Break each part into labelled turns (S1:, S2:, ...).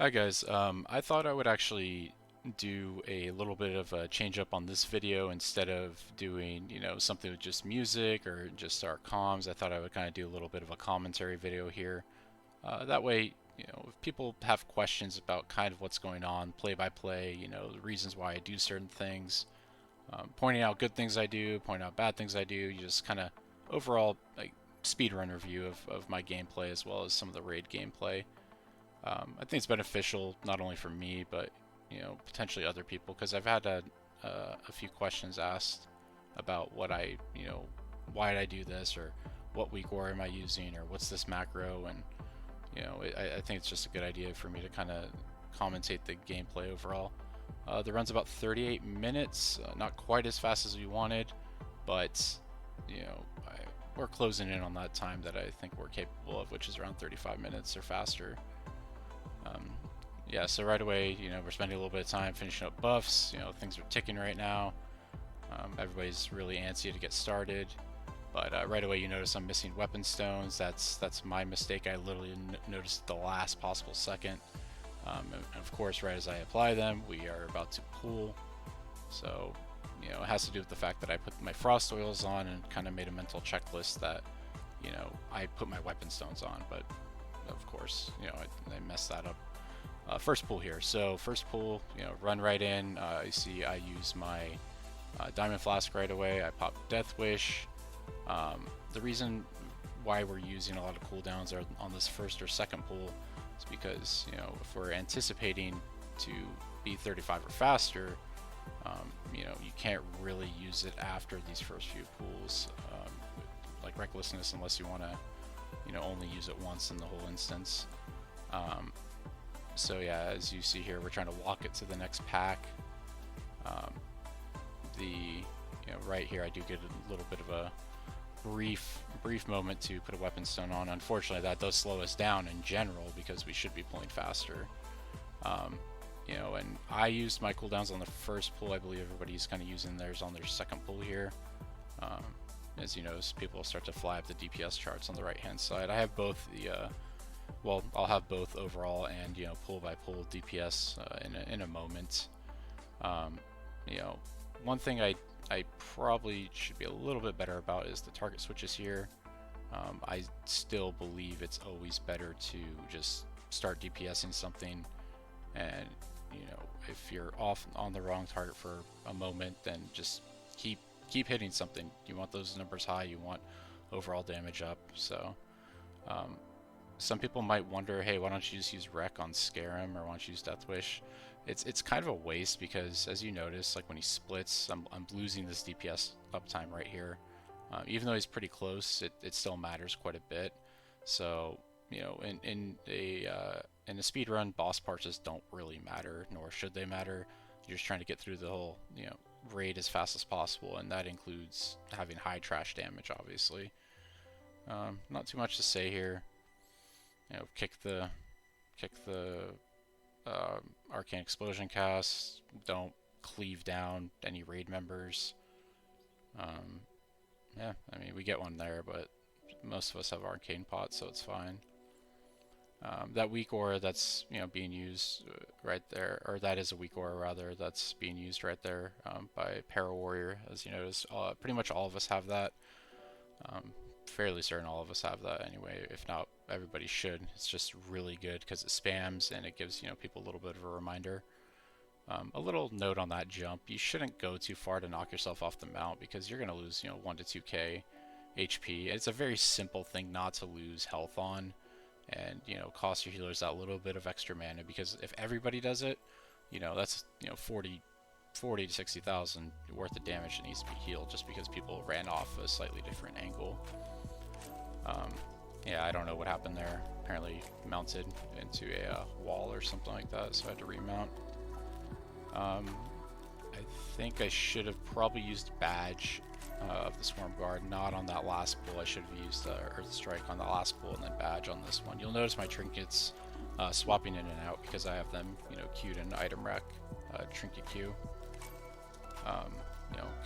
S1: Hi guys, I thought I would actually do a little bit of a change up on this video instead of doing, something with just music or just our comms. I thought I would kind of do a little bit of a commentary video here. That way, if people have questions about kind of what's going on, play by play, the reasons why I do certain things, pointing out good things I do, pointing out bad things I do, you just kind of overall like speedrun review of my gameplay as well as some of the raid gameplay. I think it's beneficial not only for me, but potentially other people, because I've had a few questions asked about why did I do this, or what weak ore am I using, or what's this macro, and I think it's just a good idea for me to kind of commentate the gameplay overall. The run's about 38 minutes, not quite as fast as we wanted, but we're closing in on that time that I think we're capable of, which is around 35 minutes or faster. Um, yeah, so right away, we're spending a little bit of time finishing up buffs. Things are ticking right now. Everybody's really antsy to get started. But right away, you notice I'm missing weapon stones. That's my mistake. I literally noticed the last possible second. And of course, right as I apply them, we are about to pool. So, it has to do with the fact that I put my frost oils on and kind of made a mental checklist that, I put my weapon stones on. But of course, I messed that up. First pool here. So first pool, run right in. You see I use my Diamond Flask right away. I pop Death Wish. The reason why we're using a lot of cooldowns on this first or second pool is because, if we're anticipating to be 35 or faster, you can't really use it after these first few pools, like Recklessness, unless you want to, only use it once in the whole instance. So yeah, as you see here, we're trying to walk it to the next pack. Um, right here, I do get a little bit of a brief moment to put a weapon stone on. Unfortunately, that does slow us down in general because we should be pulling faster. Um, and I used my cooldowns on the first pull. I believe everybody's kind of using theirs on their second pull here. Um, as you notice, people start to fly up the DPS charts on the right hand side. I have both I'll have both overall and pull by pull DPS in a moment. Um, you know, One thing I probably should be a little bit better about is the target switches here. I still believe it's always better to just start DPSing something, and if you're off on the wrong target for a moment, then just keep hitting something. You want those numbers high. You want overall damage up. So. Um, some people might wonder, hey, why don't you just use Wreck on Scarum, or why don't you use Death Wish? It's kind of a waste because, as you notice, like when he splits, I'm losing this DPS uptime right here. Even though he's pretty close, it still matters quite a bit. So in a speed run, boss parts just don't really matter, nor should they matter. You're just trying to get through the whole raid as fast as possible, and that includes having high trash damage, obviously. Not too much to say here. Kick the arcane explosion cast. Don't cleave down any raid members. Um, yeah, I mean we get one there, but most of us have arcane pots, so it's fine. That weak aura that's being used right there, or that is a weak aura rather, that's being used right there by Para Warrior. As you notice, pretty much all of us have that. Um, Fairly certain all of us have that anyway. If not, everybody should. It's just really good because it spams and it gives people a little bit of a reminder. A little note on that jump: you shouldn't go too far to knock yourself off the mount because you're gonna lose 1 to 2k HP. It's a very simple thing not to lose health on, and cost your healers that little bit of extra mana, because if everybody does it, that's 40 to 60,000 worth of damage that needs to be healed just because people ran off a slightly different angle. Um, yeah, I don't know what happened there. Apparently mounted into a wall or something like that, so I had to remount. I think I should have probably used Badge of the Swarm Guard, not on that last pull. I should have used Earth Strike on the last pull and then Badge on this one. You'll notice my trinkets swapping in and out because I have them, queued in item rack, trinket queue.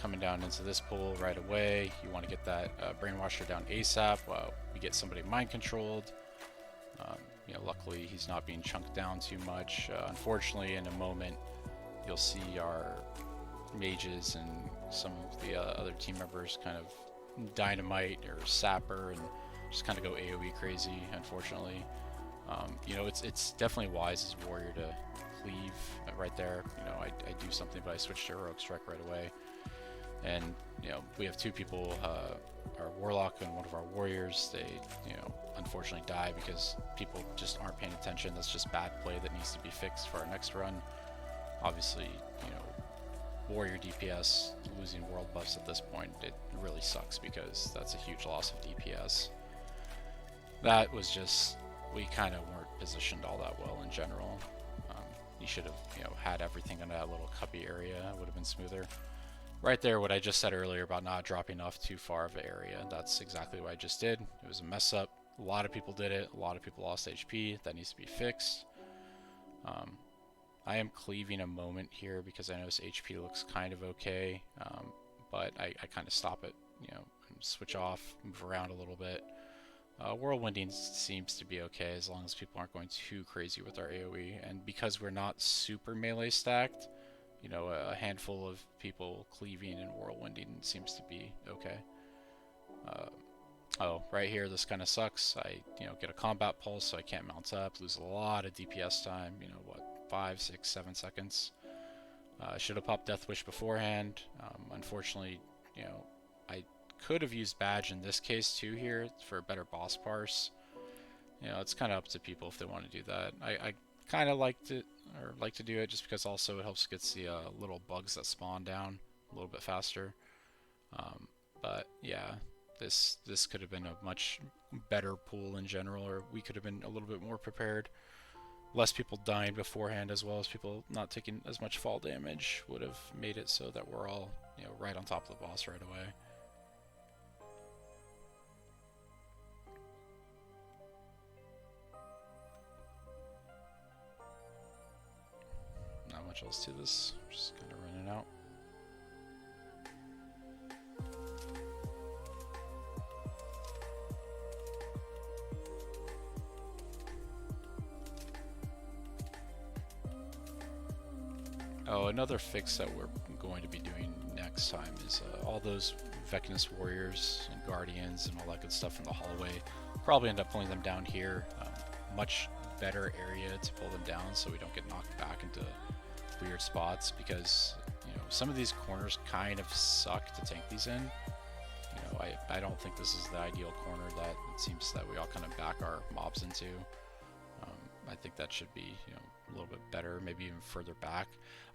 S1: Coming down into this pool right away, you want to get that Brainwasher down ASAP while we get somebody mind controlled. luckily he's not being chunked down too much. Unfortunately, in a moment, you'll see our mages and some of the other team members kind of dynamite or sapper and just kind of go AoE crazy, unfortunately. It's definitely wise as a warrior to cleave right there. I do something, but I switch to heroic strike right away. And we have two people, our warlock and one of our warriors. They unfortunately die because people just aren't paying attention. That's just bad play that needs to be fixed for our next run. Obviously, warrior DPS losing world buffs at this point, it really sucks because that's a huge loss of DPS. That was just, we kind of weren't positioned all that well in general. You should have had everything in that little cubby area. It would have been smoother. Right there, what I just said earlier about not dropping off too far of an area, that's exactly what I just did. It was a mess up. A lot of people did it. A lot of people lost HP. That needs to be fixed. I am cleaving a moment here because I notice HP looks kind of okay, but I kind of stop it, switch off, move around a little bit. Whirlwinding seems to be okay as long as people aren't going too crazy with our AoE, and because we're not super melee stacked, a handful of people cleaving and whirlwinding seems to be okay. Oh, right here, this kind of sucks. I, get a combat pulse, so I can't mount up, lose a lot of DPS time, 5, 6, 7 seconds. I should have popped Death Wish beforehand. Unfortunately, I could have used Badge in this case too here for a better boss parse. It's kind of up to people if they want to do that. I kind of like to do it just because also it helps get the little bugs that spawn down a little bit faster. But yeah, this could have been a much better pool in general, or we could have been a little bit more prepared. Less people dying beforehand, as well as people not taking as much fall damage, would have made it so that we're all right on top of the boss right away. Not much else to this, just kind of running out. Oh, another fix that we're going to be doing next time is all those Vecnus warriors and guardians and all that good stuff in the hallway. Probably end up pulling them down here. Much better area to pull them down so we don't get knocked back into weird spots, because some of these corners kind of suck to tank these in. I don't think this is the ideal corner that it seems that we all kind of back our mobs into. I think that should be a little bit better, maybe even further back.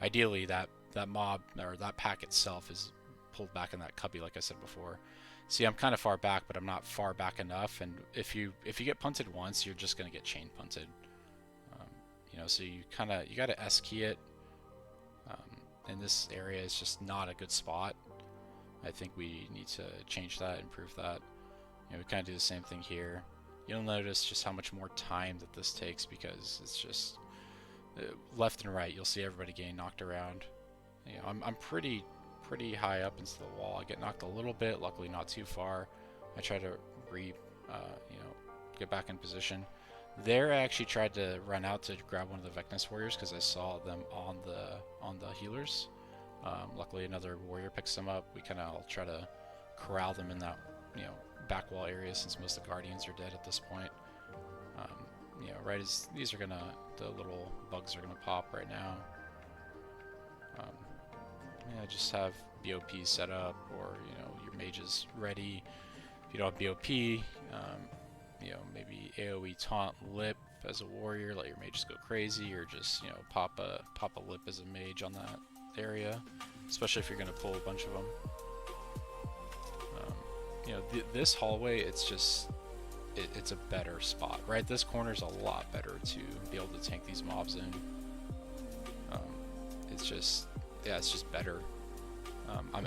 S1: Ideally, that mob or that pack itself is pulled back in that cubby, like I said before. See, I'm kind of far back, but I'm not far back enough. And if you get punted once, you're just gonna get chain punted. So you got to S key it. And this area is just not a good spot. I think we need to change that, improve that. We kind of do the same thing here. You'll notice just how much more time that this takes, because it's just left and right. You'll see everybody getting knocked around. I'm pretty high up into the wall. I get knocked a little bit, luckily not too far. I try to get back in position. There, I actually tried to run out to grab one of the Vecnus warriors because I saw them on the healers. Luckily, another warrior picks them up. We kind of all try to corral them in that back wall area, since most of the guardians are dead at this point. Right as these are the little bugs are gonna pop right now. Just have BOP set up, or your mages ready. If you don't have BOP, maybe AoE taunt lip as a warrior, let your mages go crazy, or just pop a lip as a mage on that area, especially if you're gonna pull a bunch of them. This hallway, it's a better spot, right? This corner's a lot better to be able to tank these mobs in. It's just better. I'm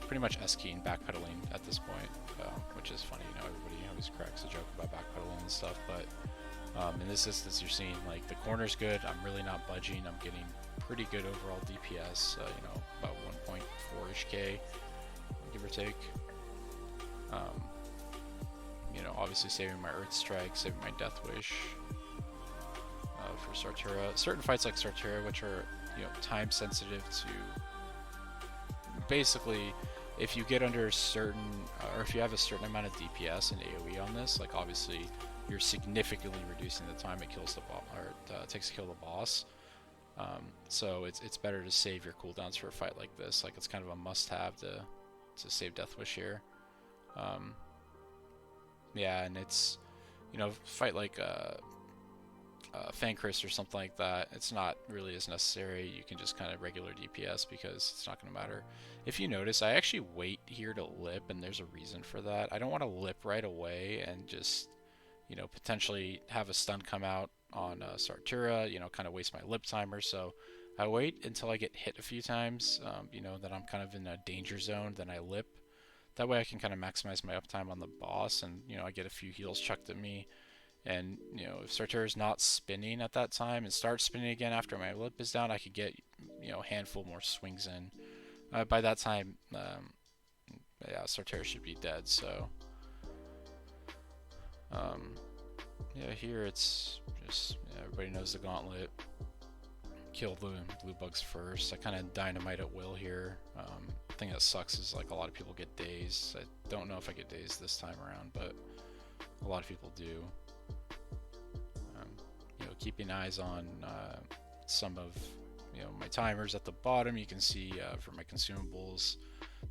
S1: pretty much S-keying backpedaling at this point, which is funny. Everybody always cracks a joke about backpedaling and stuff, but in this instance, you're seeing the corner's good. I'm really not budging. I'm getting pretty good overall DPS. About 1.4ish K, give or take. Obviously saving my Earth Strike, saving my Death Wish. Sartura. Certain fights like Sartura, which are time sensitive to basically, if you get under a certain, or if you have a certain amount of DPS and AoE on this, like obviously you're significantly reducing the time it kills the boss, or takes to kill the boss. So it's better to save your cooldowns for a fight like this. Like it's kind of a must-have to save Death Wish here. Yeah, and it's fight like Fankris or something like that, it's not really as necessary. You can just kind of regular DPS because it's not going to matter. If you notice, I actually wait here to lip, and there's a reason for that. I don't want to lip right away and just potentially have a stun come out on Sartura, kind of waste my lip timer. So I wait until I get hit a few times, that I'm kind of in a danger zone, then I lip. That way I can kind of maximize my uptime on the boss, and I get a few heals chucked at me. And if Sartura is not spinning at that time and starts spinning again after my lip is down, I could get a handful more swings in. By that time, yeah, Sartura should be dead. So yeah, here it's just everybody knows the gauntlet. Kill the blue bugs first. I kind of dynamite at will here. The thing that sucks is like a lot of people get dazed. I don't know if I get dazed this time around, but a lot of people do. Keeping eyes on some of my timers at the bottom. You can see for my consumables,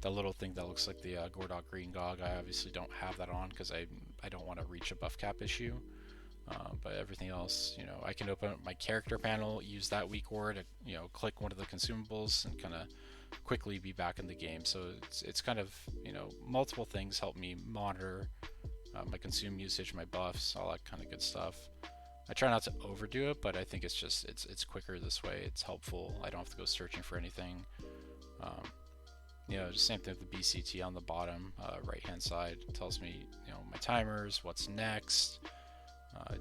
S1: that little thing that looks like the Gordok Green Gog. I obviously don't have that on because I don't want to reach a buff cap issue. But everything else, I can open up my character panel, use that weak word, click one of the consumables, and kind of quickly be back in the game. So it's kind of multiple things help me monitor my consume usage, my buffs, all that kind of good stuff. I try not to overdo it, but I think it's just it's quicker this way. It's helpful. I don't have to go searching for anything. Just same thing with the BCT on the bottom right hand side. It tells me my timers, what's next,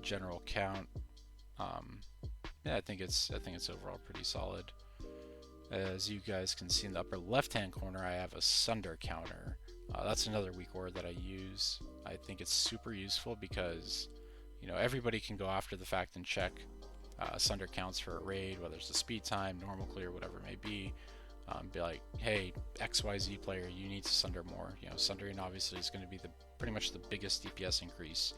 S1: general count. Yeah, I think it's overall pretty solid. As you guys can see in the upper left hand corner, I have a Sunder counter. That's another weak word that I use. I think it's super useful because everybody can go after the fact and check Sunder counts for a raid, whether it's the speed time, normal clear, whatever it may be. Be like, hey, XYZ player, you need to Sunder more. Sundering obviously is going to be pretty much the biggest DPS increase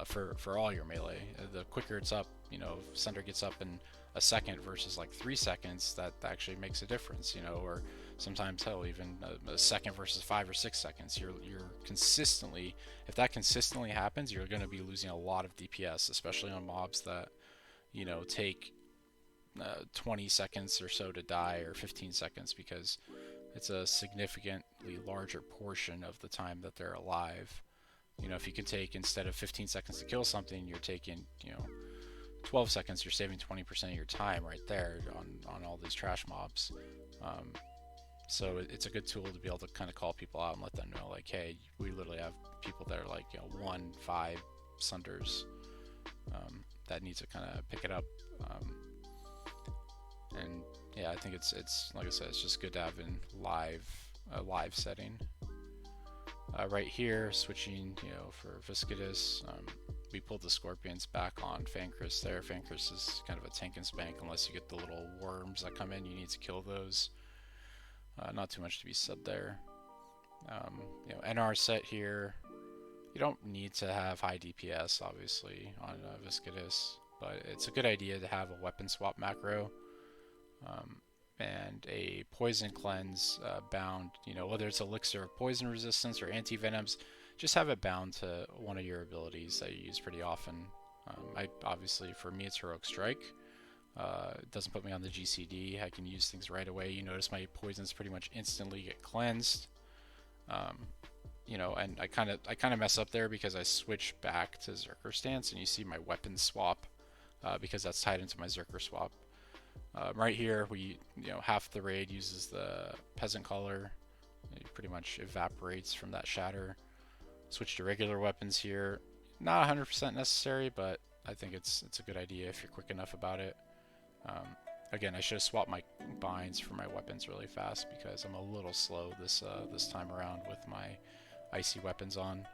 S1: for all your melee. The quicker it's up, if Sunder gets up in a second versus like 3 seconds, that actually makes a difference. Or sometimes hell, even a second versus 5 or 6 seconds. You're consistently, if that consistently happens, you're going to be losing a lot of DPS, especially on mobs that take 20 seconds or so to die, or 15 seconds, because it's a significantly larger portion of the time that they're alive. If you can take, instead of 15 seconds to kill something, you're taking 12 seconds, you're saving 20% of your time right there on all these trash mobs. So it's a good tool to be able to kind of call people out and let them know, like, hey, we literally have people that are like 1-5 Sunders that need to kind of pick it up. And yeah, I think it's like I said, it's just good to have in a live setting. Right here, switching for Viscidus, we pulled the Scorpions back on Fankris there. Fankris is kind of a tank and spank unless you get the little worms that come in. You need to kill those. Not too much to be said there. NR set here. You don't need to have high DPS, obviously, on Viscidus, but it's a good idea to have a weapon swap macro. And a poison cleanse bound, whether it's elixir of poison resistance or anti-venoms, just have it bound to one of your abilities that you use pretty often. Obviously, for me, it's Heroic Strike. It doesn't put me on the GCD. I can use things right away. You notice my poisons pretty much instantly get cleansed. And I kind of mess up there because I switch back to Zerker stance, and you see my weapon swap because that's tied into my Zerker swap. Right here, we half the raid uses the Peasant Color. It pretty much evaporates from that shatter. Switch to regular weapons here. Not 100% necessary, but I think it's a good idea if you're quick enough about it. Again, I should have swapped my binds for my weapons really fast because I'm a little slow this time around with my icy weapons on.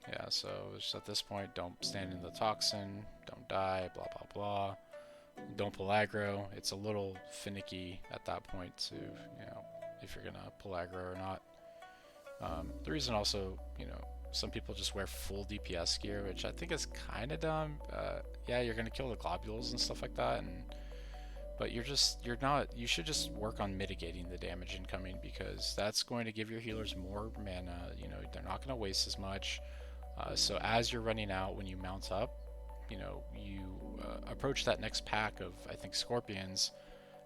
S1: Yeah, so just at this point, don't stand in the toxin, don't die, blah blah blah. Don't pull aggro. It's a little finicky at that point to, you know, if you're gonna pull aggro or not. The reason also, you know, some people just wear full DPS gear, which I think is kind of dumb. Yeah, you're gonna kill the globules and stuff like that, but you should just work on mitigating the damage incoming, because that's going to give your healers more mana. You know, they're not gonna waste as much. So as you're running out, when you mount up, you know, you approach that next pack of, I think, scorpions,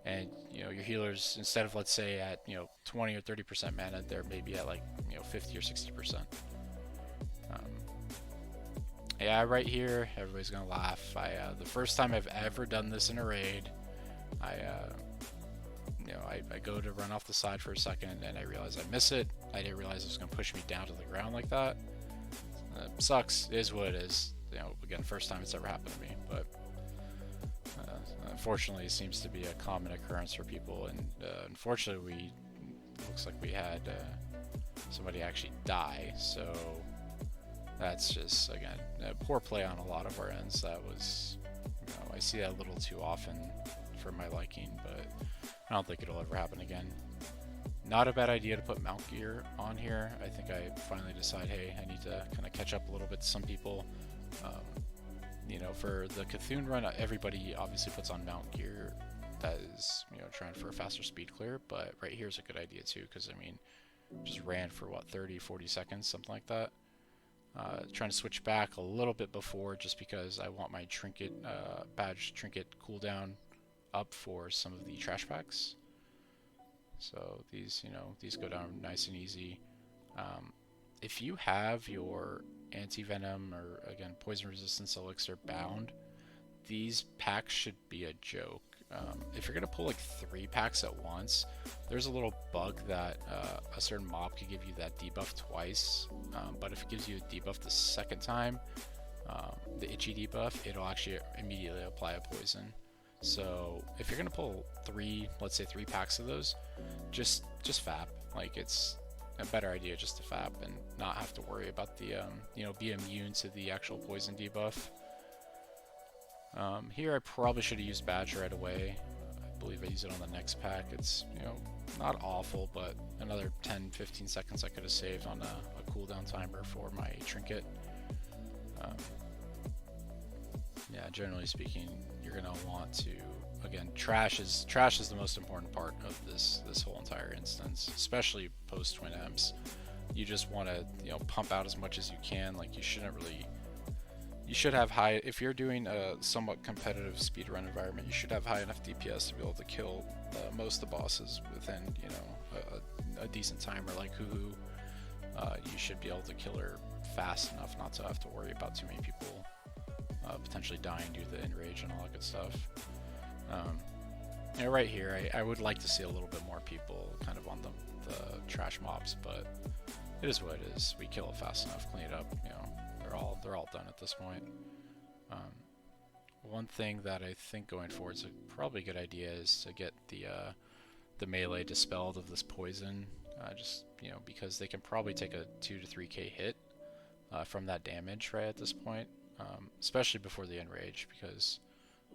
S1: and you know, your healers, instead of, let's say, at, you know, 20 or 30% mana, they're maybe at like, you know, 50 or 60%. Yeah, right here, everybody's gonna laugh. The first time I've ever done this in a raid, you know, I go to run off the side for a second, and I realize I miss it. I didn't realize it was gonna push me down to the ground like that. Sucks. It is what it is. You know, again, first time it's ever happened to me, but unfortunately, it seems to be a common occurrence for people. And unfortunately, looks like we had somebody actually die. So that's just, again, poor play on a lot of our ends. That was, you know, I see that a little too often for my liking, but I don't think it'll ever happen again. Not a bad idea to put mount gear on here. I think I finally decide, hey, I need to kind of catch up a little bit to some people. You know, for the Cthulhu run, everybody obviously puts on mount gear that is, you know, trying for a faster speed clear, but right here is a good idea too, because I mean, just ran for what, 30-40 seconds, something like that. Trying to switch back a little bit before, just because I want my trinket, badge trinket cooldown up for some of the trash packs. So these, you know, these go down nice and easy. If you have your anti-venom or, again, poison resistance elixir bound, these packs should be a joke. If you're gonna pull like 3 packs at once, there's a little bug that a certain mob could give you that debuff twice, but if it gives you a debuff the second time, the itchy debuff, it'll actually immediately apply a poison. So if you're gonna pull 3, let's say 3 packs of those, just fap. Like, it's a better idea just to fap and not have to worry about the you know, be immune to the actual poison debuff. Here I probably should have used badge right away. I believe I use it on the next pack. It's, you know, not awful, but another 10-15 seconds I could have saved on a cooldown timer for my trinket. Yeah, generally speaking, you're gonna want to, again, trash is the most important part of this whole entire instance, especially post Twin M's. You just want to, you know, pump out as much as you can. Like, you should have high, if you're doing a somewhat competitive speedrun environment, you should have high enough DPS to be able to kill most of the bosses within, you know, a decent timer. Like Huhu, you should be able to kill her fast enough not to have to worry about too many people potentially dying due to the enrage and all that good stuff. You know, right here, I would like to see a little bit more people kind of on the trash mobs, but it is what it is. We kill it fast enough, clean it up, you know, they're all done at this point. One thing that I think going forward is probably a good idea is to get the melee dispelled of this poison, just, you know, because they can probably take a 2 to 3k hit from that damage right at this point, especially before the enrage, because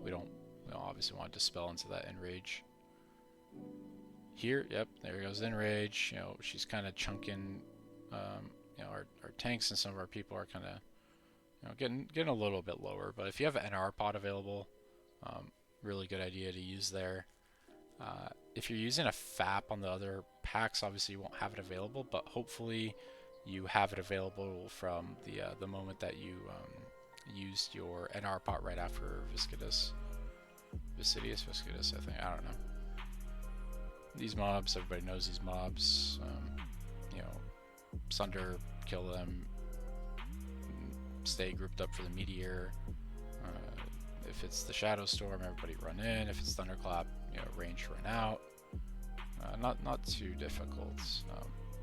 S1: we don't obviously want to dispel into that enrage. Here, yep, there goes the enrage. You know, she's kind of chunking. You know, our tanks and some of our people are kind of, you know, getting a little bit lower. But if you have an NR pod available, really good idea to use there. If you're using a FAP on the other packs, obviously you won't have it available, but hopefully you have it available from the moment that you used your NR pot right after Viscidus, I think. I don't know. These mobs, everybody knows these mobs. You know, Sunder, kill them. Stay grouped up for the meteor. If it's the Shadow Storm, everybody run in. If it's Thunderclap, you know, range run out. Not too difficult.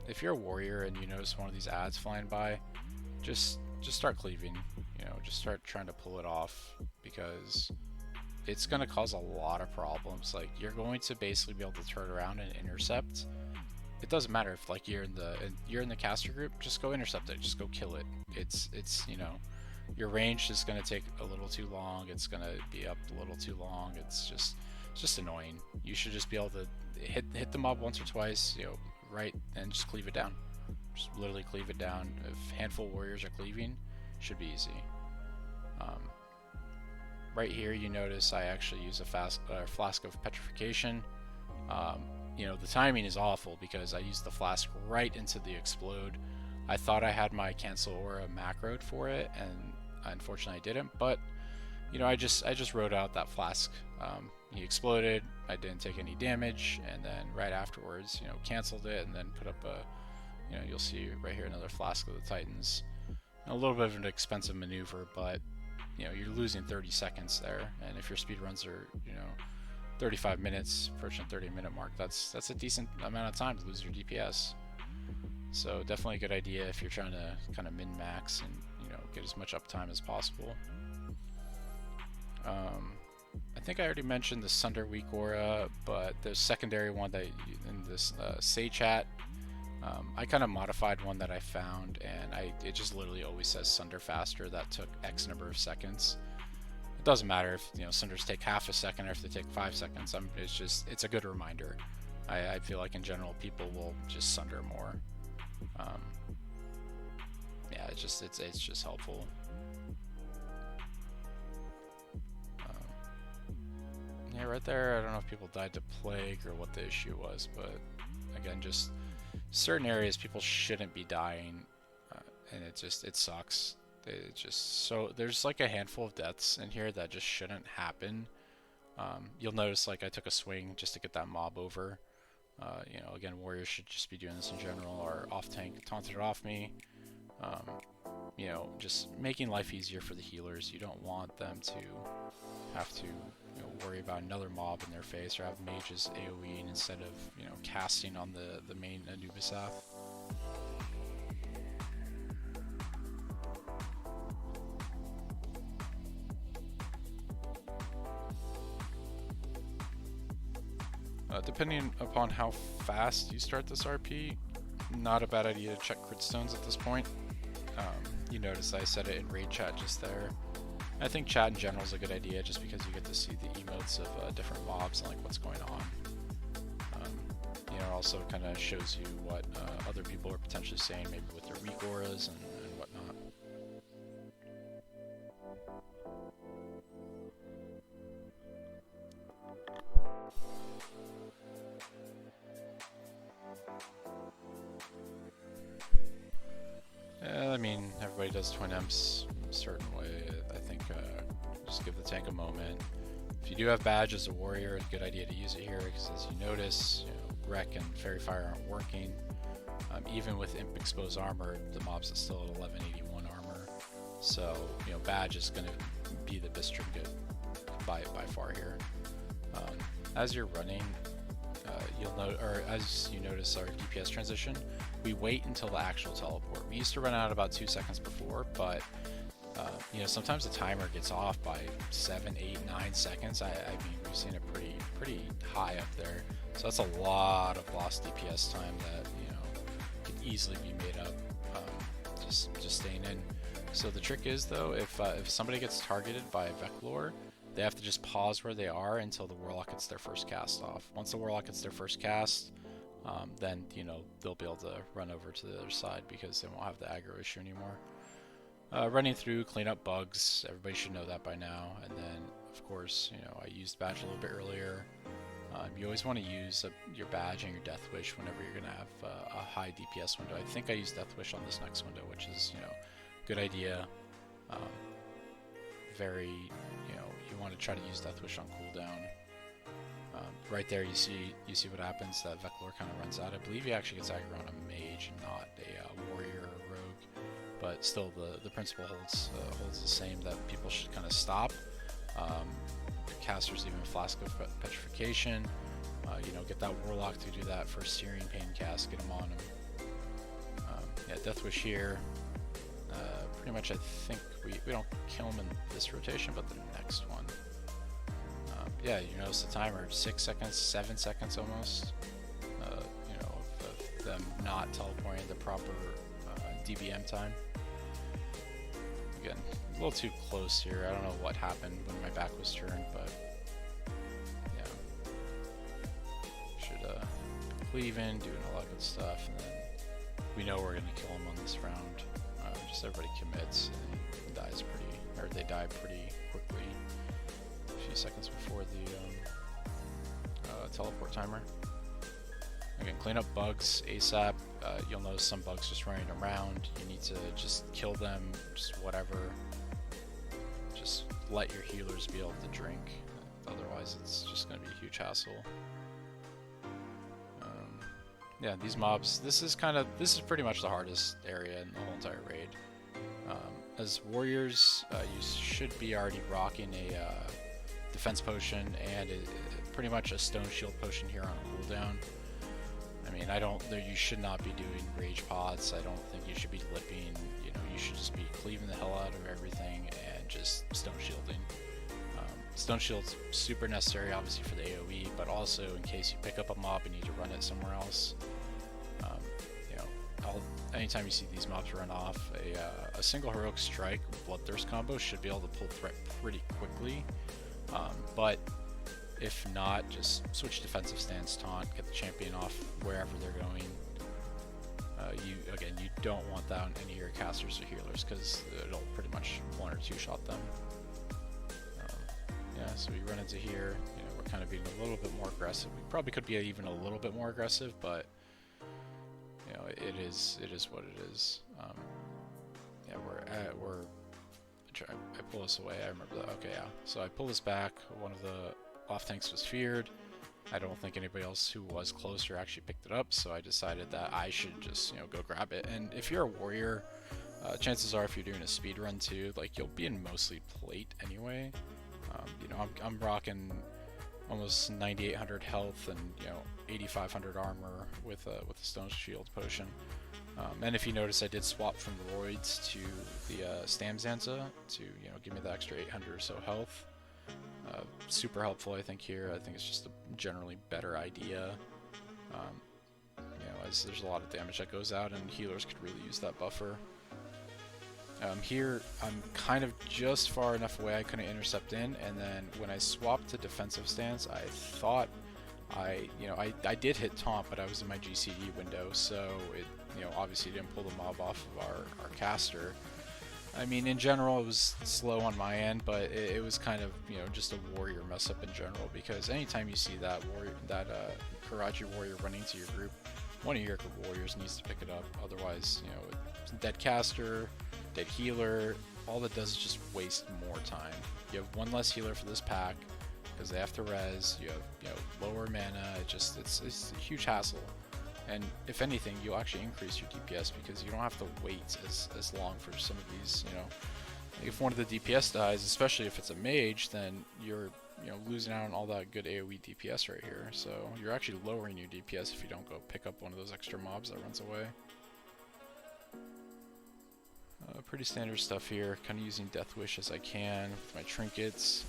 S1: If you're a warrior and you notice one of these ads flying by, just start cleaving. You know, just start trying to pull it off, because it's going to cause a lot of problems. Like, you're going to basically be able to turn around and intercept. It doesn't matter if, like, you're in the caster group, just go intercept it, just go kill it. It's you know, Your range is going to take a little too long. It's going to be up a little too long. It's just annoying. You should just be able to hit the mob once or twice, you know, right, and just cleave it down. Just literally cleave it down. If handful warriors are cleaving, should be easy. Right here, you notice I actually use a flask of petrification. You know, the timing is awful because I used the flask right into the explode. I thought I had my cancel aura macroed for it, and unfortunately I didn't. But you know, I just wrote out that flask. He exploded. I didn't take any damage, and then right afterwards, you know, canceled it, and then put up a, you know, you'll see right here another flask of the Titans. A little bit of an expensive maneuver, but you know, you're losing 30 seconds there, and if your speed runs are, you know, 35 minutes, approaching 30-minute mark, that's a decent amount of time to lose your DPS. So definitely a good idea if you're trying to kind of min-max and, you know, get as much uptime as possible. I think I already mentioned the Sunder Weak Aura, but the secondary one that in this Say Chat, I kind of modified one that I found, and it just literally always says Sunder faster. That took X number of seconds. It doesn't matter if, you know, Sunders take half a second or if they take 5 seconds. It's a good reminder. I feel like in general people will just Sunder more. Yeah, it's just helpful. Yeah, right there, I don't know if people died to plague or what the issue was, but again, just certain areas people shouldn't be dying, and it sucks. There's like a handful of deaths in here that just shouldn't happen. You'll notice like I took a swing just to get that mob over. You know, again, warriors should just be doing this in general, or off tank taunted it off me. You know, just making life easier for the healers. You don't want them to have to, you know, worry about another mob in their face, or have mages AoEing instead of, you know, casting on the main Anubisath. Depending upon how fast you start this RP, not a bad idea to check crit stones at this point. You notice I said it in raid chat just there. I think chat in general is a good idea just because you get to see the emotes of different mobs and like what's going on. You know, it also kind of shows you what other people are potentially saying, maybe with their weak auras and whatnot. I mean, everybody does twin imps in a certain way. I think just give the tank a moment. If you do have badge as a warrior, it's a good idea to use it here because, as you notice, you know, Wreck and Fairy Fire aren't working. Even with imp exposed armor, the mobs are still at 1181 armor. So, you know, badge is going to be the best trinket by far here. As you're running, you'll note, or as you notice our DPS transition, we wait until the actual teleport. We used to run out about 2 seconds before, but you know, sometimes the timer gets off by 7, 8, 9 seconds. I mean, we've seen it pretty high up there. So that's a lot of lost DPS time that, you know, could easily be made up just staying in. So the trick is, though, if somebody gets targeted by Veclor, they have to just pause where they are until the Warlock gets their first cast off. Once the Warlock gets their first cast, then, you know, they'll be able to run over to the other side because they won't have the aggro issue anymore. Running through, clean up bugs, everybody should know that by now. And then, of course, you know, I used badge a little bit earlier. You always want to use your badge and your Death Wish whenever you're going to have a high DPS window. I think I used Death Wish on this next window, which is, you know, good idea. Very, you know, you want to try to use Death Wish on cooldown. Right there, you see what happens. That Veclor kind of runs out. I believe he actually gets aggro on a mage, not a warrior or rogue. But still, the principle holds the same. That people should kind of stop. Casters even Flask of Petrification. You know, get that Warlock to do that for Searing Pain cast. Get him on him. Yeah, Death Wish here. Pretty much, I think we don't kill him in this rotation, but the next one. Yeah, you notice the timer, 6 seconds, 7 seconds almost. You know, of them not teleporting the proper DBM time. again, a little too close here. I don't know what happened when my back was turned, but yeah. Should cleave in, doing a lot of good stuff, and then we know we're gonna kill him on this round. Just everybody commits and he dies they die pretty quickly. A few seconds before the teleport timer. Again, clean up bugs ASAP. You'll notice some bugs just running around. You need to just kill them, just whatever. Just let your healers be able to drink. Otherwise, it's just going to be a huge hassle. Yeah, these mobs. This is pretty much the hardest area in the whole entire raid. As warriors, you should be already rocking a defense potion and pretty much a stone shield potion here on cooldown. I mean, you should not be doing rage pods. I don't think you should be lipping. You know, you should just be cleaving the hell out of everything and just stone shielding. Stone shield's super necessary, obviously, for the AoE, but also in case you pick up a mob and need to run it somewhere else. You know, anytime you see these mobs run off, a single heroic strike bloodthirst combo should be able to pull threat pretty quickly. But if not, just switch defensive stance, taunt, get the champion off wherever they're going. You don't want that on any of your casters or healers because it'll pretty much one or two shot them. Yeah, so we run into here. You know, we're kind of being a little bit more aggressive. We probably could be even a little bit more aggressive, but you know, it is what it is. Yeah, I pull this away. I remember that. Okay, yeah. So I pull this back. One of the off tanks was feared. I don't think anybody else who was closer actually picked it up, so I decided that I should just, you know, go grab it. And if you're a warrior, chances are if you're doing a speed run too, like you'll be in mostly plate anyway. You know, I'm rocking almost 9,800 health and, you know, 8,500 armor with a stone shield potion. And if you notice, I did swap from Roids to the Stamzanza to, you know, give me the extra 800 or so health. Super helpful, I think, here. I think it's just a generally better idea. You know, as there's a lot of damage that goes out, and healers could really use that buffer. Here, I'm kind of just far enough away I couldn't intercept in, and then when I swapped to defensive stance, I thought I did hit taunt, but I was in my GCD window, so it, you know, obviously didn't pull the mob off of our caster. I mean, in general, it was slow on my end, but it was kind of, you know, just a warrior mess up in general, because anytime you see that Karaji warrior running into your group, one of your warriors needs to pick it up. Otherwise, you know, dead caster, dead healer, all that does is just waste more time. You have one less healer for this pack because they have to res. You have, you know, lower mana. It's a huge hassle. And if anything, you'll actually increase your DPS because you don't have to wait as long for some of these. You know, if one of the DPS dies, especially if it's a mage, then you're, you know, losing out on all that good AoE DPS right here. So you're actually lowering your DPS if you don't go pick up one of those extra mobs that runs away. Pretty standard stuff here, kind of using Death Wish as I can with my trinkets.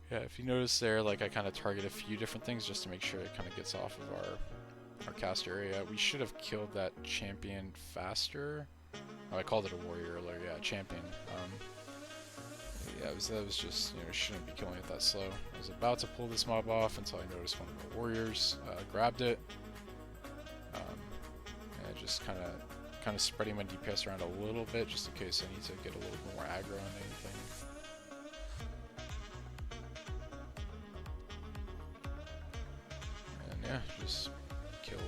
S1: Yeah, if you notice there, like I kind of target a few different things just to make sure it kind of gets off of our caster area. We should have killed that champion faster. Oh, I called it a warrior earlier. Yeah, champion. Yeah, that was just, you know, shouldn't be killing it that slow. I was about to pull this mob off until I noticed one of the warriors grabbed it. Yeah, just kind of spreading my DPS around a little bit just in case I need to get a little more aggro on anything. And yeah, just kill.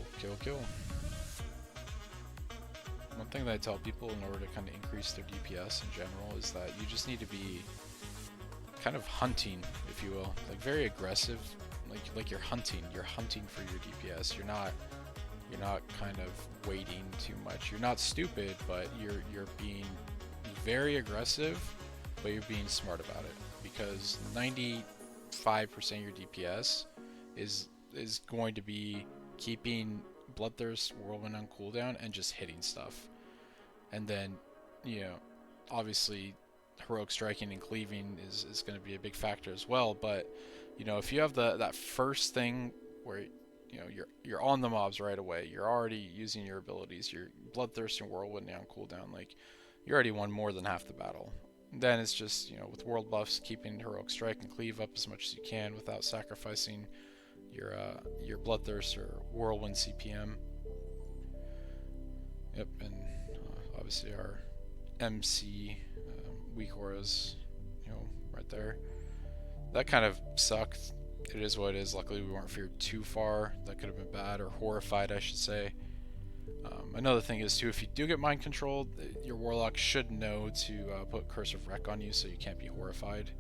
S1: One thing that I tell people in order to kind of increase their DPS in general is that you just need to be kind of hunting, if you will, like very aggressive, like you're hunting for your DPS. You're not kind of waiting too much. You're not stupid, but you're being very aggressive, but you're being smart about it, because 95% of your DPS is going to be keeping Bloodthirst Whirlwind on cooldown and just hitting stuff. And then, you know, obviously heroic striking and cleaving is going to be a big factor as well, but you know, if you have that first thing where you're on the mobs right away. You're already using your abilities. Your Bloodthirst and Whirlwind on cooldown. Like, you already won more than half the battle. Then it's just, with world buffs, keeping Heroic Strike and Cleave up as much as you can without sacrificing your Bloodthirst or Whirlwind CPM. Yep, and obviously our MC weak auras, right there. That kind of sucked. It is what it is. Luckily, we weren't feared too far. That could have been bad, or horrified, I should say. Another thing is, too, if you do get mind controlled, your Warlock should know to put Curse of Wreck on you so you can't be horrified.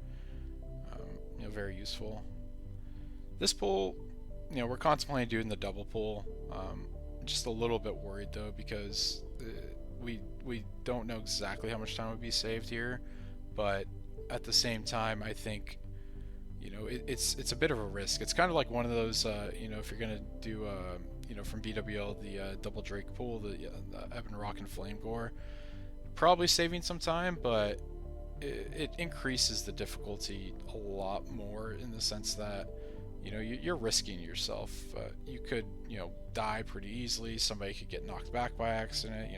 S1: Very useful. This pull, we're contemplating doing the double pull. Just a little bit worried, though, because we don't know exactly how much time would be saved here, but at the same time, I think it's a bit of a risk. It's kind of like one of those, if you're gonna do, from BWL, the double Drake pool, the Ebon Rock and Flame Gore, probably saving some time, but it increases the difficulty a lot more in the sense that you're risking yourself. You could die pretty easily. Somebody could get knocked back by accident.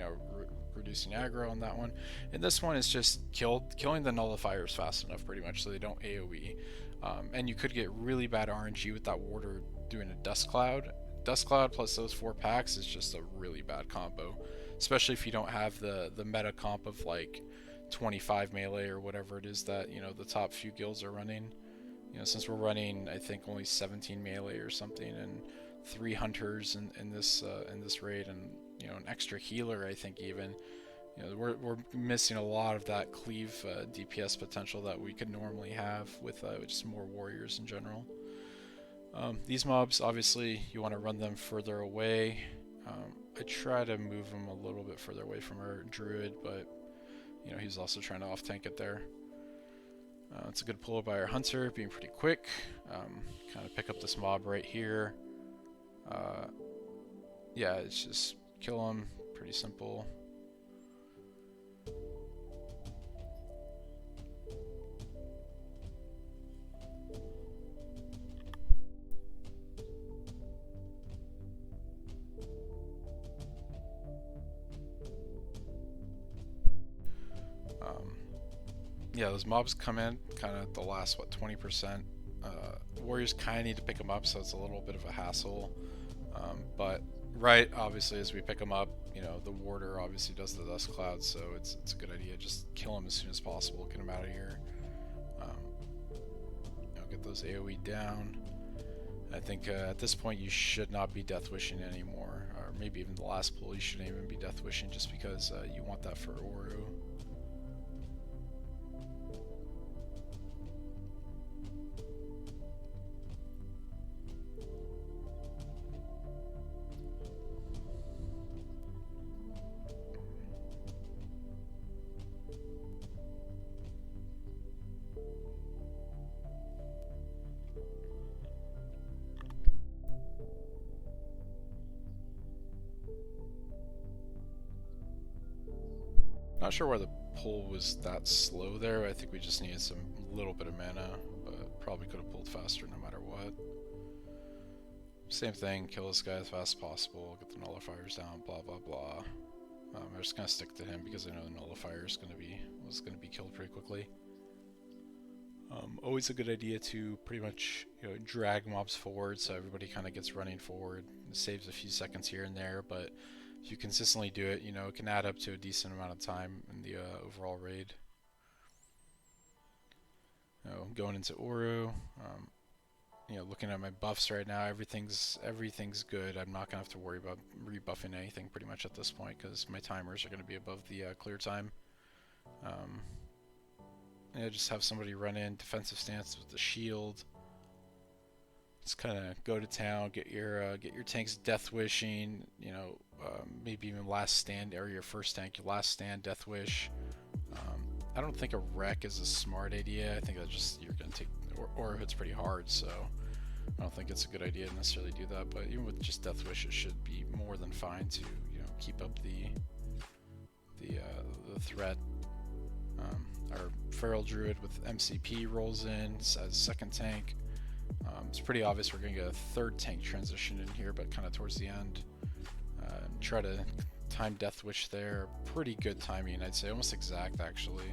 S1: Reducing aggro on that one. And this one is just killing the nullifiers fast enough, pretty much, so they don't AoE. And you could get really bad RNG with that warder doing a Dust Cloud. Dust Cloud plus those 4 packs is just a really bad combo, especially if you don't have the meta comp of like 25 melee or whatever it is that the top few guilds are running. Since we're running, I think, only 17 melee or something, and 3 hunters in this raid, and an extra healer, I think, even. We're missing a lot of that cleave DPS potential that we could normally have with just more warriors in general. These mobs, obviously, you want to run them further away. I try to move them a little bit further away from our druid, but he's also trying to off tank it there. It's a good pull by our hunter, being pretty quick. Kind of pick up this mob right here. Yeah, it's just kill him. Pretty simple. Yeah, those mobs come in kind of the last, 20%. Warriors kind of need to pick them up, so it's a little bit of a hassle. But obviously, as we pick them up, the warder obviously does the Dust Cloud, so it's a good idea. Just kill them as soon as possible, get them out of here. Get those AoE down. I think at this point you should not be Death Wishing anymore, or maybe even the last pull you shouldn't even be Death Wishing, just because you want that for Oru. Not sure why the pull was that slow there. I think we just needed some little bit of mana, but probably could have pulled faster no matter what. Same thing, kill this guy as fast as possible, get the nullifiers down, blah blah blah. I'm just gonna stick to him because I know the nullifier was gonna be killed pretty quickly. Always a good idea to pretty much drag mobs forward so everybody kind of gets running forward. It saves a few seconds here and there, but if you consistently do it, it can add up to a decent amount of time in the overall raid. Going into Oru, looking at my buffs right now, everything's good. I'm not gonna have to worry about rebuffing anything pretty much at this point because my timers are gonna be above the clear time. Just have somebody run in defensive stance with the shield. Just kind of go to town, get your tanks Death Wishing, maybe even last stand, or your first tank, your last stand Death Wish. I don't think a wreck is a smart idea. I think that just you're gonna take, or if it's pretty hard, so I don't think it's a good idea to necessarily do that. But even with just Death Wish, it should be more than fine to keep up the threat. Our Feral Druid with MCP rolls in as second tank. It's pretty obvious we're going to get a third tank transition in here, but kind of towards the end. Try to time Death Wish there. Pretty good timing, I'd say, almost exact actually.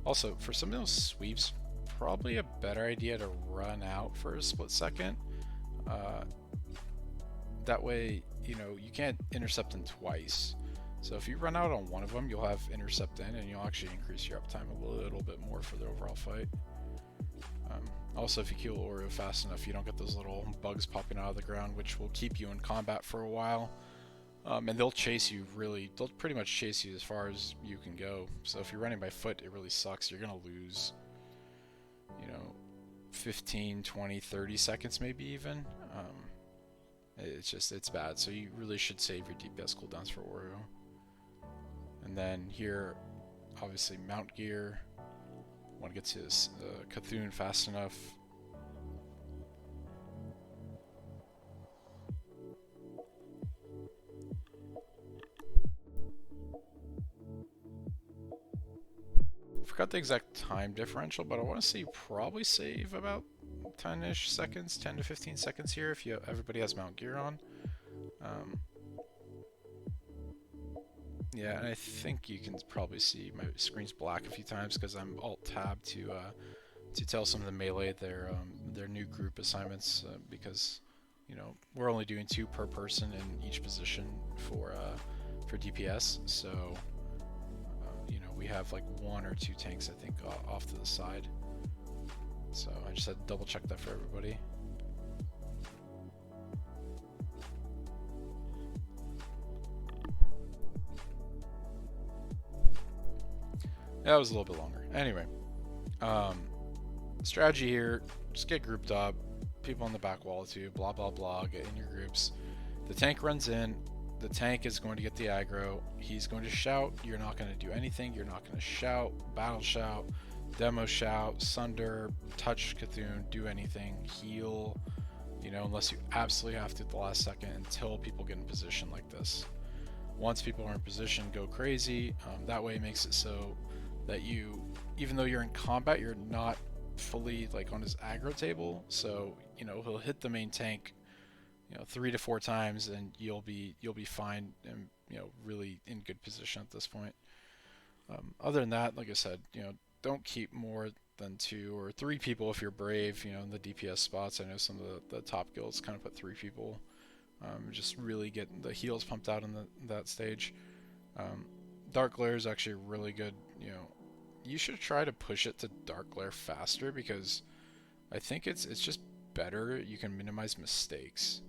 S1: Also, for some of those sweeps, probably a better idea to run out for a split second. That way, you know, you can't intercept them twice. So if you run out on one of them, you'll have intercept in, and you'll actually increase your uptime a little bit more for the overall fight. Also, if you kill Oreo fast enough, you don't get those little bugs popping out of the ground, which will keep you in combat for a while. And they'll chase you they'll pretty much chase you as far as you can go. So if you're running by foot, it really sucks. You're going to lose, you know, 15, 20, 30 seconds maybe even. It's bad. So you really should save your DPS cooldowns for Oreo. And then here, obviously mount gear. Want to get to this Cthulhu fast enough. Forgot the exact time differential, but I want to say you probably save about 10-ish seconds, 10 to 15 seconds here if everybody has mount gear on. Yeah, and I think you can probably see my screen's black a few times because I'm Alt-Tab to tell some of the melee their new group assignments because, you know, we're only doing 2 per person in each position for DPS, so you know, we have like 1 or 2 tanks I think off to the side. So I just had to double check that for everybody. That was a little bit longer. Anyway, strategy here, just get grouped up, people on the back wall too, blah blah blah, get in your groups. The tank runs in, the tank is going to get the aggro, he's going to shout, you're not going to do anything, you're not going to shout, battle shout, demo shout, sunder, touch Cthulhu, do anything, heal, you know, unless you absolutely have to at the last second until people get in position like this. Once people are in position, go crazy. That way it makes it so that you, even though you're in combat, you're not fully like on his aggro table. So, you know, he'll hit the main tank, you know, 3 to 4 times, and you'll be fine and, you know, really in good position at this point. Other than that, like I said, you know, don't keep more than 2 or 3 people if you're brave. You know, in the DPS spots, I know some of the top guilds kind of put 3 people. Just really get the heals pumped out in that stage. Dark Glare is actually really good. You know, you should try to push it to Dark Glare faster because I think it's just better. You can minimize mistakes.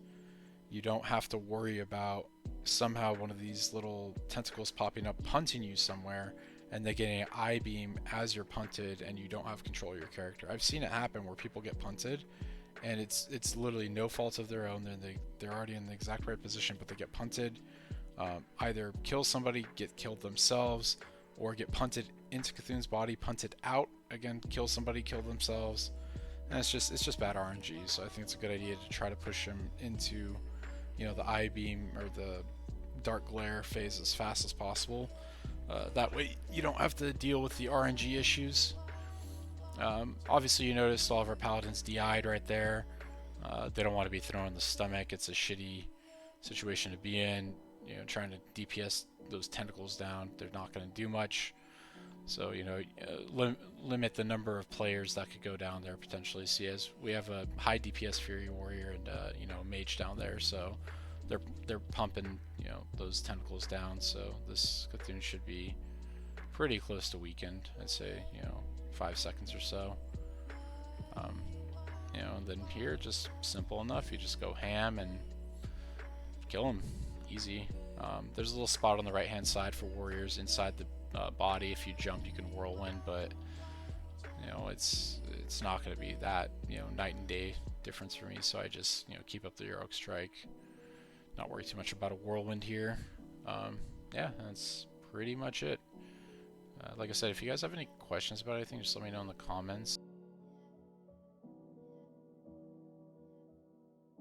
S1: You don't have to worry about somehow one of these little tentacles popping up, punting you somewhere, and they get an eye beam as you're punted, and you don't have control of your character. I've seen it happen where people get punted, and it's literally no fault of their own. They're already in the exact right position, but they get punted. Either kill somebody, get killed themselves, or get punted into Cthulhu's body, punted out again, kill somebody, kill themselves, and it's just bad RNG. So I think it's a good idea to try to push him into, you know, the eye beam or the Dark Glare phase as fast as possible. That way you don't have to deal with the RNG issues. Obviously you noticed all of our paladins DI'd right there. They don't want to be thrown in the stomach. It's a shitty situation to be in. You know, trying to DPS those tentacles down, they're not going to do much. So, you know, limit the number of players that could go down there potentially. See, as we have a high DPS Fury Warrior and you know, Mage down there, so they're pumping, you know, those tentacles down. So this Cthulhu should be pretty close to weakened. I'd say, you know, 5 seconds or so. You know, and then here, just simple enough. You just go ham and kill him. Easy. There's a little spot on the right hand side for warriors inside the body. If you jump, you can whirlwind, but you know, it's not going to be that, you know, night and day difference for me. So I just, you know, keep up the heroic strike, not worry too much about a whirlwind here. Yeah, that's pretty much it. Like I said, if you guys have any questions about anything, just let me know in the comments.